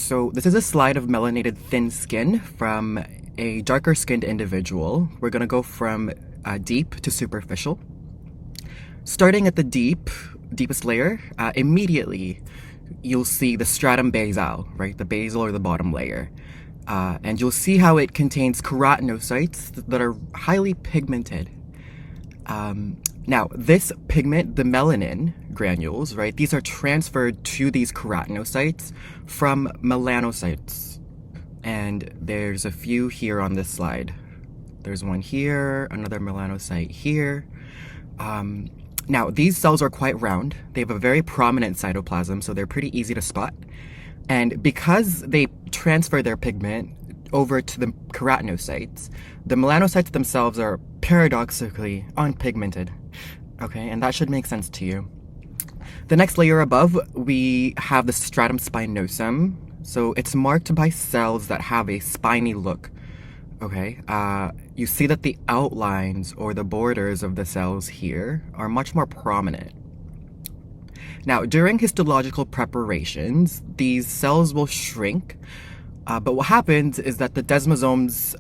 So this is a slide of melanated thin skin from a darker skinned individual. We're gonna go from deep to superficial. Starting at the deepest layer, immediately you'll see the stratum basal, right? The basal or the bottom layer. And you'll see how it contains keratinocytes that are highly pigmented. Now, this pigment, the melanin granules, right, these are transferred to these keratinocytes from melanocytes. And there's a few here on this slide. There's one here, another melanocyte here. Now, these cells are quite round. They have a very prominent cytoplasm, so they're pretty easy to spot. And because they transfer their pigment over to the keratinocytes, the melanocytes themselves are paradoxically unpigmented. Okay, and that should make sense to you. The next layer above, we have the stratum spinosum. So it's marked by cells that have a spiny look. Okay, you see that the outlines or the borders of the cells here are much more prominent. Now, during histological preparations, these cells will shrink, but what happens is that the desmosomes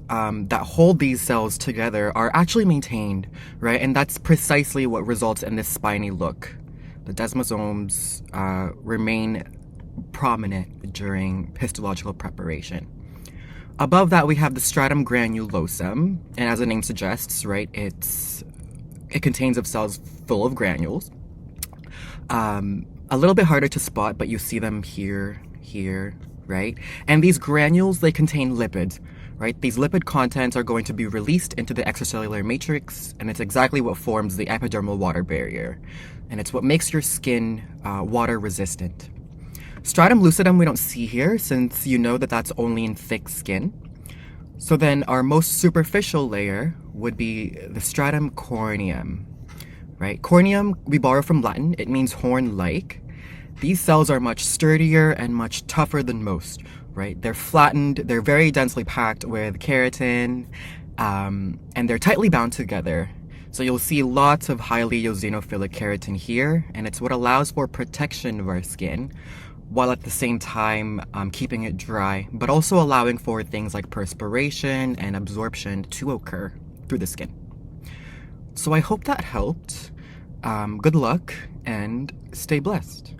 that hold these cells together are actually maintained, right? And that's precisely what results in this spiny look. The desmosomes remain prominent during histological preparation. Above that, we have the stratum granulosum, and as the name suggests, right, it contains of cells full of granules. A little bit harder to spot, but you see them here, right? And these granules, they contain lipids, right? These lipid contents are going to be released into the extracellular matrix, and it's exactly what forms the epidermal water barrier. And it's what makes your skin water resistant. Stratum lucidum we don't see here, since you know that that's only in thick skin. So then our most superficial layer would be the stratum corneum. Right? Corneum, we borrow from Latin. It means horn-like. These cells are much sturdier and much tougher than most, right? They're flattened, they're very densely packed with keratin, and they're tightly bound together. So you'll see lots of highly eosinophilic keratin here, and it's what allows for protection of our skin, while at the same time keeping it dry, but also allowing for things like perspiration and absorption to occur through the skin. So I hope that helped. Good luck and stay blessed.